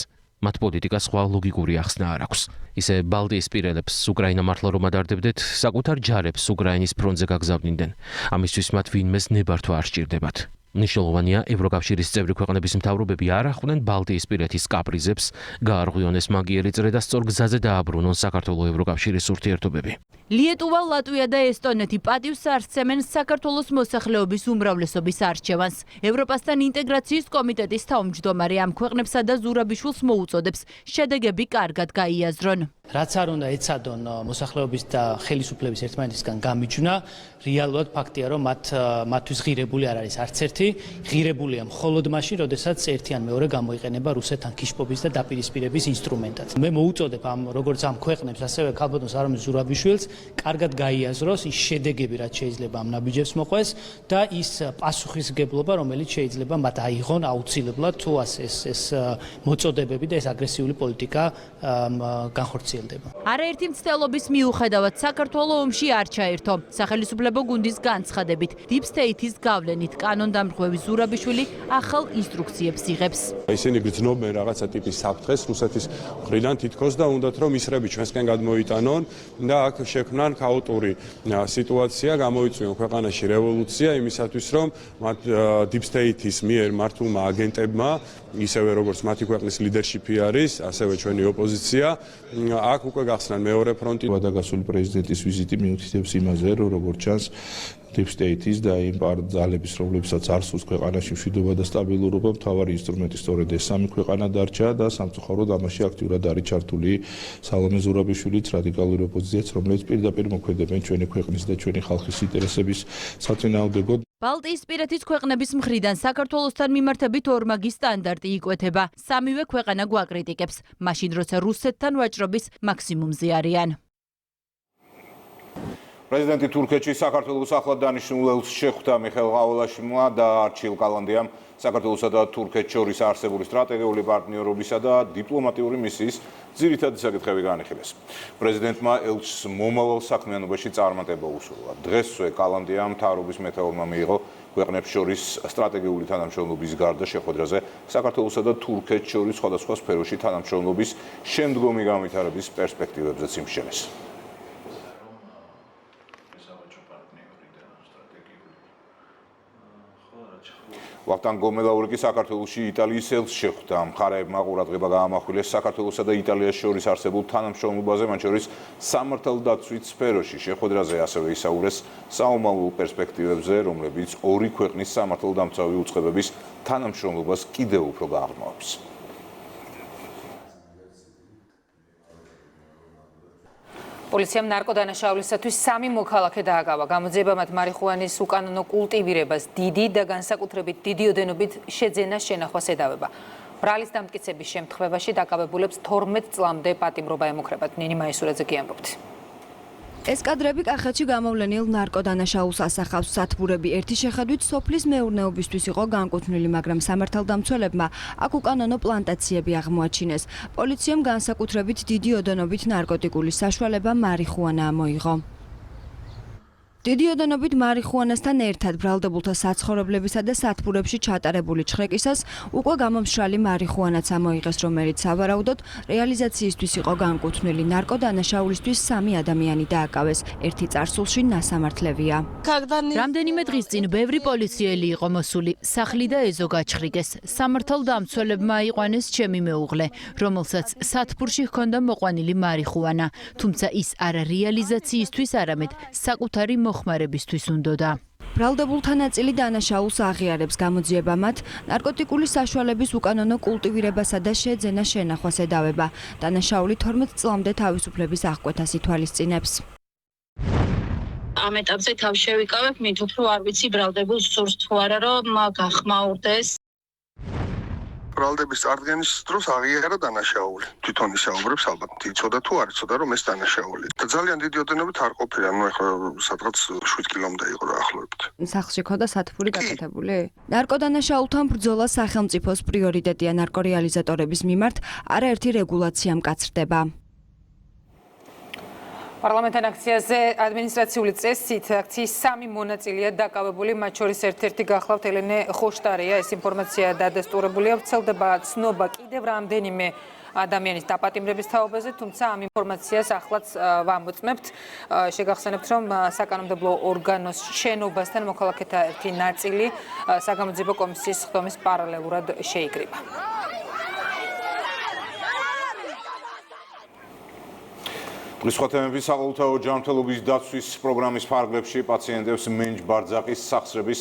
მათ პოლიტიკას სხვა ლოგიკური ახსნა არ აქვს. ისე ბალტიისპირელებს უკრაინა მართლა რომ ადარდებდეთ, საკუთარ ჯარებს უკრაინის ფრონტზე გაგზავნიდნენ. ამისთვის მათ ვინმეს ნებართვა არ სჭირდებათ. ნიშნულოვანია, ევროკავშირის წევრი ქვეყნების მთავრობები არ ახვდნენ ბალტიისპირეთის კაპრიზებს, გაარღვიონეს მაგიერი წრე და სწორ გზაზე დააბრუნონ საქართველოს ევროკავშირის ურთიერთობები. ლიეტუვა, ლატვია და ესტონეთი პატივს არცემენ საქართველოს მოსახლეობის უმრავლესობის არჩევანს. ევროპასთან ინტეგრაციის კომიტეტის თავმჯდომარე ამ ქვეყნებსა და ზურაბიშვილს მოუწოდებს შედეგები კარგად გაიაზრონ. რაც არ უნდა ეცადონ მოსახლეობის და ხელისუფლების ერთმანეთისგან გამიჯვნა, რეალურად ფაქტია, რომ მათთვის ღირებული არ არის არც ერთი, ღირებულია მხოლოდ მაშინ, როდესაც ერთი ან მეორე გამოიყენება რუსეთთან ქიშპობის და დაპირისპირების ინსტრუმენტად. მე მოუწოდებ როგორც ამ ქვეყნებს, ასევე ქალბატონ სარამის ზურაბიშვილს კარგად გაიაზროს ის შედეგები, რაც შეიძლება ამ ნაბიჯებს მოყვეს და ის პასუხისმგებლობა, რომელიც შეიძლება მათ აიღონ აუცილებლად თუ ეს მოწოდებები და ეს აგრესიული პოლიტიკა განხორციელდება. არაერთი მცდელობის მიუხედავად საქართველოს ომში არ ჩაერთო. სახელისუფლებო გუნდის განცხადებით, Deep State-ის გავლენით კანონდამრღვევი ზურაბიშვილი ახალ ინსტრუქციებს იღებს. ისინი გრძნობენ რაღაცა ტიპის საფრთხეს რუსეთის მხრიდან, თითქოს და უნდათ რომ ისრები ჩვენსკენ გადმოიტანონ და აქ შექმნან ქაოტური სიტუაცია, გამოიწვიონ ქვეყანაში რევოლუცია იმისათვის, რომ მათ Deep State-ის მიერ მართულმა აგენტებმა, ისევე როგორც მათი ქვეყნის ლიდერშიპი არის, ასევე ჩვენი ოპოზიცია, აქ უკვე გახსნან მეორე ფრონტი. ვადაგასული პრეზიდენტის ვიზიტი მიუთითებს იმაზე, რომ როგორც ჩანს Deep State-ის და იმ ძალების, რომლებსაც არსებობს ქვეყანაში მშვიდობა და სტაბილურობა, მთავარი ინსტრუმენტი სწორედ ეს სამი ქვეყანა დარჩა და სამწუხაროდ ამაში აქტიურად არის ჩართული სალომე ზურაბიშვილიც, რადიკალური ოპოზიციაც, რომლებიც პირდაპირ მოქმედებენ ჩვენი ქვეყნის და ჩვენი ხალხის ინტერესების საწინააღმდეგოდ. ბალტიისპირეთის ქვეყნების მხრიდან საქართველოსთან მიმართებით ორმაგი სტანდარტი იკვეთება. სამივე ქვეყანა გვაკრიტიკებს, მაშინ როცა რუსეთთან ვაჭრობის მაქსიმუმზე არიან. პრეზიდენტი თურქეთში საქართველოს ახლად დანიშნულებს შეხვდა მიხეილ ყაველაშვილმა და არჩილ კალანდიამ საქართველოსა და თურქეთს შორის არსებული სტრატეგიული პარტნიორობისა და დიპლომატიური მისიის ძირითადი საკითხები განიხილეს. პრეზიდენტმა ელჩს მომავალ საქმიანობაში წარმატება უსურვა. დღესვე კალანდიამ მთავრობის მეთაურმა მიიღო ქვეყნებს შორის სტრატეგიული თანამშრომლობის გარდა შეხვედრაზე საქართველოსა და თურქეთს შორის სხვადასხვა სფეროში თანამშრომლობის შემდგომი განვითარების პერსპექტივებზეც იმსჯელეს. ვახტანგ გომელაური კი საქართველოში იტალიის ელჩს შეხვდა. მხარეებმა ყურადღება გაამახვილეს საქართველოსა და იტალიას შორის არსებულ თანამშრომლობაზე, მათ შორის სამართალდაცვით სფეროში. შეხვედრაზე ასევე ისაუბრეს საომავლო პერსპექტივებზე, რომლებიც ორი ქვეყნის სამართალდამცავი უწყებების თანამშრომლობას კიდევ უფრო გააღრმავებს. პოლიციამ ნარკოდანაშაულისათვის 3 მოქალაქე დააგავა. გამოძიება მათ მარიხუანის უკანონო კულტივირებას, დიდი და განსაკუთრებით დიდი ოდენობით შეძენას შენახვას ედავება. ბრალის დამტკიცების შემთხვევაში დაკავებულებს 12 წლამდე პატიმრობა ემუქრებათ. ნინი მაისურაძე კი ამბობთ. ეს კადრები კახეთში გამოვლენილ ნარკოდანაშაულს ასახავს. სათბურები ერთი შეხედვით სოფლის მეურნეობისთვის იყო განკუთვნილი, მაგრამ სამართალდამცველებმა აქ უკანონო პლანტაციები აღმოაჩინეს. პოლიციამ განსაკუთრებით დიდი ოდენობით ნარკოტიკული საშუალება მარიხუანა მოიღო. დიდი ოდენობით მარიხუანასთან ერთად ბრალდებულთა საცხოვრებლებისა და სათბურებში ჩატარებული ჩხრეკისას უკვე გამომშრალი მარიხუანაც ამოიღეს, რომელიც სავარაუდოდ რეალიზაციისთვის იყო განკუთვნილი. ნარკოდანაშაულისთვის 3 ადამიანი დააკავეს. ერთი წარსულში ნასამართლევია. რამდენიმე დღის წინ ბევრი პოლიციელი იყო მოსული. სახლი და ეზო გაჩხრიკეს. სამართალდამცველებმა აიყვანეს ჩემი მეუღლე, რომელსაც სათბურში ჰქონდა მოყვანილი მარიხუანა, თუმცა ის არა რეალიზაციისთვის, არამედ საკუთარი მოხმარებისთვის უნდოდა. ბრალდებულთა ნაწილი დანაშაულს აღიარებს, გამოძიება მათ ნარკოტიკული საშუალების უკანონო კულტივირებასა და შეძენა შენახვას ედავება. დანაშაული 12 წლამდე თავისუფლების აღკვეთას ითვალისწინებს. ამ ეტაპზე თავი შევიკავებ, მით უფრო არ ვიცი ბრალდებულს სურს თუ არა რომ გახმაურდეს. ბრალდების წარდგენის დროს აღიარა დანაშაული. თვითონ ისაუბრებს ალბათ, იცოდა თუ არ იცოდა რომ ეს დანაშაული. და ძალიან დიდი ოდენობით არ ყოფილა, ეხლა სადღაც 7 კილომდე იყო დაახლოებით. სახლში ქონდა სათბური გაკეთებული? ნარკოდანაშაულთან ბრძოლა სახელმწიფოს პრიორიტეტია. ნარკორეალიზატორების მიმართ არაერთი რეგულაცია მკაცრდება. პარლამენტთან აქციაზე ადმინისტრაციული წესით აქციის 3 მონაწილეა დაკავებული, მათ შორის ერთ-ერთი გახლავთ ელენე ხოშტარია. ეს ინფორმაცია დადასტურებულია. ვრცელდება ცნობა კიდევ რამდენიმე ადამიანის დაპატიმრების თაობაზე, თუმცა ამ ინფორმაციას ახლაც ვამოწმებთ. შეგახსენებთ, რომ საკანონმდებლო ორგანოს შენობასთან მოქალაქეთა ერთი ნაწილი საგამოძიებო კომისიის ხდომის პარალელურად შეიკრიბა. დღის სხვა თემები საყოველთაო ჯანმრთელობის დაცვის პროგრამის ფარგლებში პაციენტებს მენჯ-ბარძაყის სახსრების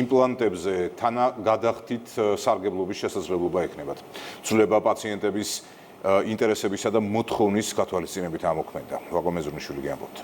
იმპლანტებზე თანაგადახდით სარგებლობის შესაძლებლობა ექნებათ. ცვლილება პაციენტების ინტერესებისა და მოთხოვნის გათვალისწინებით ამოქმედა. ვაგო მეზურნიშვილი გიამბობთ.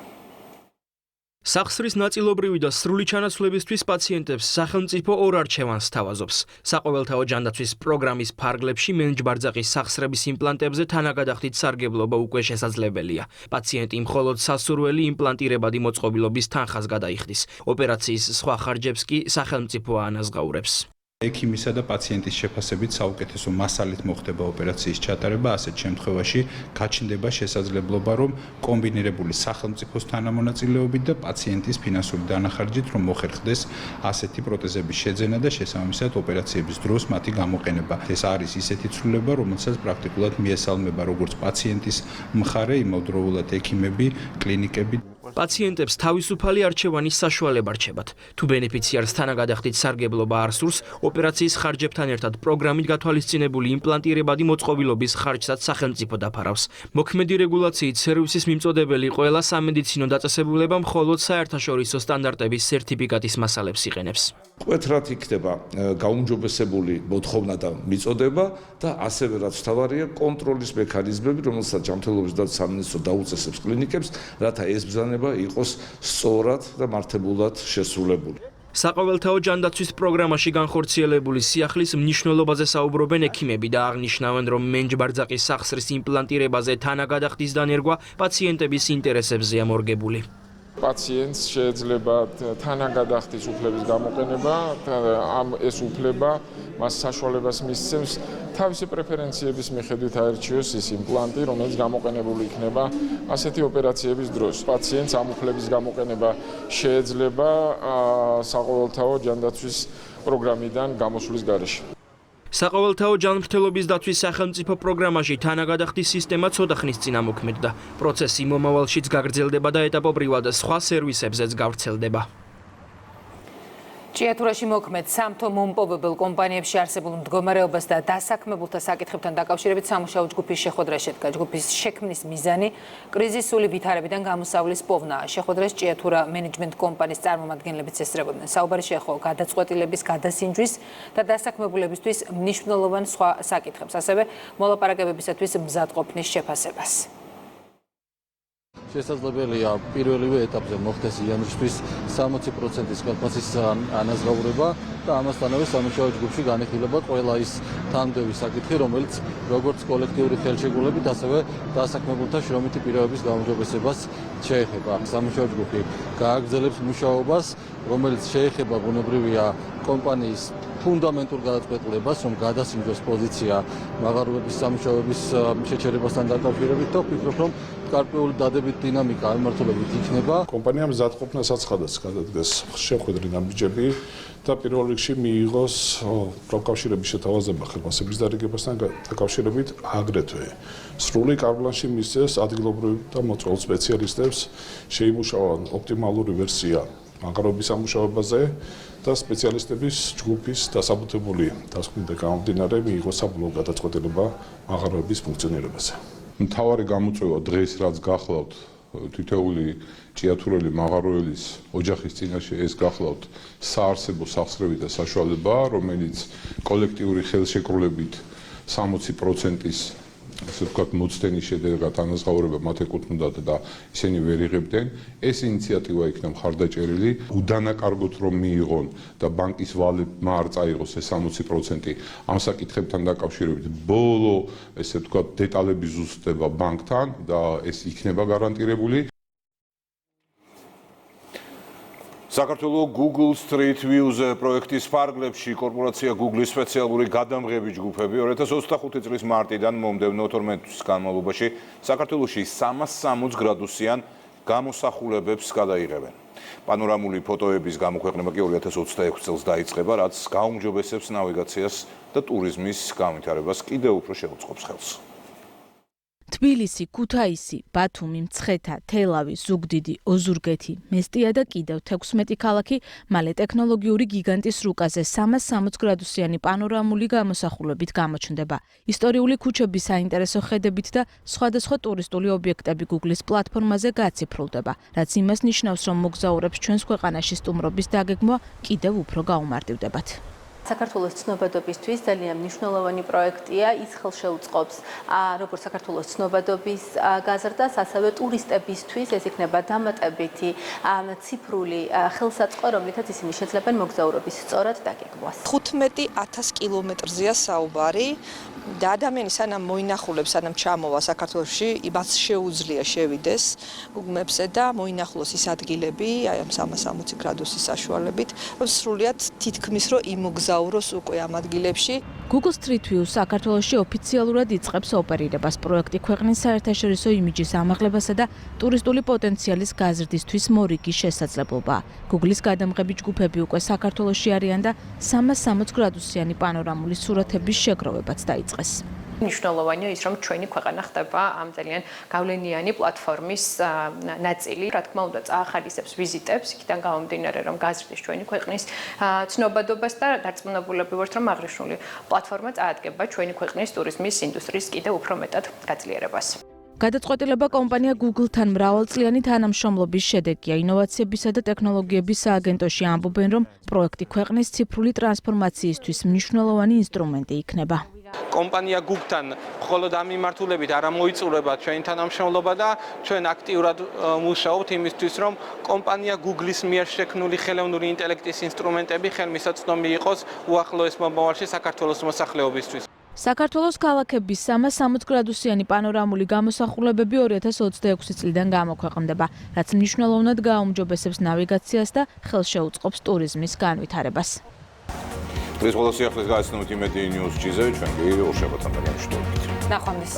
სახსრის ნაწილობრივი და სრული ჩანაცვლებისთვის პაციენტებს სახელმწიფო ორ არჩევანს თავაზობს. საყოველთაო ჯანდაცვის პროგრამის ფარგლებში მენჯ-ბარძაყის სახსრების იმპლანტებზე თანაგადახდით სარგებლობა უკვე შესაძლებელია. პაციენტი მხოლოდ სასურველი იმპლანტირებადი მოწყობილობის თანხას გადაიხდის. ოპერაციის სხვა ხარჯებს კი სახელმწიფო ანაზღაურებს. ექიმისა და პაციენტის შეფასებით საუკეთესო მასალით მოხდება ოპერაციის ჩატარება, ასეთ შემთხვევაში გაჩნდება შესაძლებლობა, რომ კომბინირებული სახელმწიფოს თანამონაწილეობით და პაციენტის ფინანსური დანახარჯით რომ მოხერხდეს ასეთი პროტეზების შეძენა და შესაბამისად ოპერაციების დროს მათი გამოყენება. ეს არის ისეთი ცვლილება, რომელსაც პრაქტიკულად მიესალმება როგორც პაციენტის მხარე, იმავდროულად ექიმები, კლინიკები. პაციენტებს თავისუფალი არჩევანის საშუალება რჩებათ. თუ ბენეფიციარს თანაგადახდით სარგებლობა არ სურს, ოპერაციის ხარჯებთან ერთად პროგრამით გათვალისწინებული იმპლანტირებადი მოწყობილობის ხარჯსაც სახელმწიფო დაფარავს. მოქმედი რეგულაციით სერვისის მიმწოდებელი ყველა სამედიცინო დაწესებულება მხოლოდ საერთაშორისო სტანდარტების სერტიფიკატის მასალებს იყენებს. მკვეთრად იქნება გაუმჯობესებული მოთხოვნა და მიწოდება და ასევე რაც მთავარია კონტროლის მექანიზმები, რომელსაც ჯანმრთელობის დაცვის სამინისტრო დაუწესებს კლინიკებს, რათა ეს ბრძანება იყოს სწორად და მართებულად შესრულებული. საყოველთაო ჯანდაცვის პროგრამაში განხორციელებული სიახლის მნიშვნელობაზე საუბრობენ ექიმები და აღნიშნავენ, რომ მენჯ-ბარძაყის სახსრის იმპლანტირებაზე თანაგადახდის დანერგვა პაციენტების ინტერესებზეა მორგებული. პაციენტს შეიძლება თანაგადახდის უფლების გამოყენება, ეს უფლება მას საშუალებას მისცემს თავისი პრეფერენციების მიხედვით აერჩიოს ის იმპლანტი, რომელიც გამოყენებული იქნება ასეთი ოპერაციების დროს. პაციენტს ამ უფლების გამოყენება შეიძლება საყოველთაო ჯანდაცვის პროგრამიდან გამოსვლის გარეშე. საყოველთაო ჯანმრთელობის დაცვის სახელმწიფო პროგრამაში თანაგადახდის სისტემა ცოტა ხნის წინ ამოქმედდა. პროცესი მომავალშიც გაგრძელდება და ეტაპობრივად სხვა სერვისებზეც გავრცელდება. ჭიათურაში მოქმედ სამთო მომპოვებელ კომპანიებში არსებულ მდგომარეობას და დასაქმებულთა საკითხებთან დაკავშირებით სამუშაო ჯგუფის შეხვედრა შედგა. ჯგუფის შექმნის მიზანი კრიზისული ვითარებიდან გამოსავლის პოვნაა. შეხვედრას ჭიათურა მენეჯმენტ კომპანიის წარმომადგენლებიც ესწრებოდნენ. საუბარი შეეხო გადაწყვეტილების გადასინჯვის და დასაქმებულებისთვის მნიშვნელოვან სხვა საკითხებს, ასევე მოლაპარაკებებისათვის მზადყოფნის შეფასებას. შესაძლებელია პირველივე ეტაპზე მოხდეს იანვრისთვის 60%-ის ხელფასის ანაზღაურება და ამასთანავე სამუშაო ჯგუფში განიხილება ყველა ის თანმდევი საკითხი, რომელიც როგორც კოლექტიური ხელშეკრულებით, ასევე დასაქმებულთა შრომითი პირობების გაუმჯობესებას შეეხება. სამუშაო ჯგუფი გააგრძელებს მუშაობას, რომელიც შეეხება ბუნებრივია კომპანიის ფუნდამენტურ გადაწყვეტილებას, რომ გადასინჯოს პოზიცია მაღაროების სამუშაოების შეჩერებასთან დაკავშირებით და ვფიქრობ, რომ გარკვეული დადებით დინამიკა ამართულებით იქნება. კომპანიამ მზადყოფნას აცხადებს გადადგეს შეხვედრი ნაბიჯები და პირველ რიგში მიიღოს პროფკავშირების შეთავაზება ხელფასების დარიგებასთან დაკავშირებით აგრეთვე სრული კარბლანში მისცეს ადგილობრივ და მოწყობილ სპეციალისტებს შეიმუშავა ოპტიმალური ვერსია მაღაროების სამუშაოებაზე და სპეციალისტების ჯგუფის დასაბუთებული დასკვნიდან გამომდინარე მიიღოს საბოლოო გადაწყვეტილება მაღაროების ფუნქციონირებაზე. მთავარი გამოწვევა დღეს რაც გახლავთ თითოეული ჭიათურელი მაღაროელის ოჯახის წინაშე ეს გახლავთ საარსებო სახსრები და საშუალება, რომელიც კოლექტიური ხელშეკრულებით 60%-ის ასე ვთქვათ მოცდენის შედეგად ანაზღაურება მათ ეკუთვნოდათ და ისინი ვერ იღებდნენ. ეს ინიციატივა იქნა მხარდაჭერილი, უდანაკარგოთ რომ მიიღონ და ბანკის ვალებმა არ წაიღოს ეს 60% ამ საკითხებთან დაკავშირებით. ბოლო ესე ვთქვათ დეტალები ზუსტდება ბანკთან და ეს იქნება გარანტირებული. საქართველოს Google Street Views პროექტის ფარგლებში კორპორაცია Google-ის სპეციალური გადამღები ჯგუფები 2025 წლის მარტიდან მომდევნო 12 თვის განმავლობაში საქართველოში 360 გრადუსიან გამოსახულებებს გადაიღებენ. პანორამული ფოტოების გამოქვეყნება კი 2026 წელს დაიწყება, რაც გაუმჯობესებს ნავიგაციას და ტურიზმის განვითარებას კიდევ უფრო შეუწყობს ხელს. თბილისი, ქუთაისი, ბათუმი, მცხეთა, თელავი, ზუგდიდი, ოზურგეთი, მესტია და კიდევ 16 ქალაქი მალე ტექნოლოგიური გიგანტის რუკაზე 360 გრადუსიანი პანორამული გამოსახულებით გამოჩნდება. ისტორიული ქუჩების საინტერესო ხედებით და სხვადასხვა ტურისტული ობიექტები Google-ის პლატფორმაზე გაციფრულდება, რაც იმას ნიშნავს, რომ მოგზაურებს ჩვენს ქვეყანაში სტუმრობის დაგეგმვა კიდევ უფრო გაუმარტივდებათ. საქართველოს ცნობადობისთვის ძალიან მნიშვნელოვანი პროექტია, ის ხელშეუწყობს როგორც საქართველოს ცნობადობის გაზრდას, ასევე ტურისტებისთვის, ეს იქნება დამატებითი ციფრული ხელსაწყო, რომლითაც ისინი შეძლებენ მოგზაურობის სწორად დაგეგმვას. 15,000 კილომეტრზეა საუბარი და ადამიანი სანამ მოინახულებს, სანამ ჩამოვა საქართველოში, იმას შეუძლია შევიდეს Google-ზე და მოინახულოს ის ადგილები, აი ამ 360 გრადუსის საშუალებით, რომ სრულიად თითქმის რომ იმოგზაუროს უკვე ამ ადგილებში. Google Street View საქართველოში ოფიციალურად იწყებს ოპერირებას. პროექტი ქვეყნის საერთაშორისო იმიჯის ამაღლებასა და ტურისტული პოტენციალის გაზრდისთვის მორიგი შესაძლებლობაა. Google-ის გადამღები ჯგუფები უკვე საქართველოში არიან და 360 გრადუსიანი პანორამული სურათების შეგროვებაც დაიწყეს. მნიშვნელოვანია ის, რომ ჩვენი ქვეყანა ხდება ამ ძალიან გავლენიანი პლატფორმის ნაწილი. რა თქმა უნდა, წაახალისებს ვიზიტებს, იქიდან გამომდინარე, რომ გაზრდის ჩვენი ქვეყნის ცნობადობას და დარწმუნებულები ვართ, რომ აღნიშნული პლატფორმა წაადგება ჩვენი ქვეყნის ტურიზმის ინდუსტრიის კიდევ უფრო მეტად გაძლიერებას. გადაწყვეტილება კომპანია Google-თან მრავალწლიანი თანამშრომლობის შედეგია. ინოვაციებისა და ტექნოლოგიების სააგენტოში ამბობენ, რომ პროექტი ქვეყნის ციფრული ტრანსფორმაციისთვის მნიშვნელოვანი ინსტრუმენტი იქნება. კომპანია Google-თან მხოლოდ ამ მიმართულებით არ მოიწურება ჩვენი თანამშრომლობა და ჩვენ აქტიურად მუშაობთ იმისთვის, რომ კომპანია Google-ის მიერ შექმნული ხელოვნური ინტელექტის ინსტრუმენტები ხელმისაწვდომი იყოს უახლოეს მომავალში საქართველოს მოსახლეობისთვის. საქართველოს ქალაქების 360 გრადუსიანი პანორამული გამოსახულებები 2026 წლიდან გამოქვეყნდება, რაც მნიშვნელოვნად გაუმჯობესებს ნავიგაციას და ხელშეუწყობს ტურიზმის განვითარებას. დღეს ყველა სიახლეს გააცნობით იმედი News-ზე, ჩვენ კი ორ შაბათამდე გამშვიდობებით. ნახვამდის.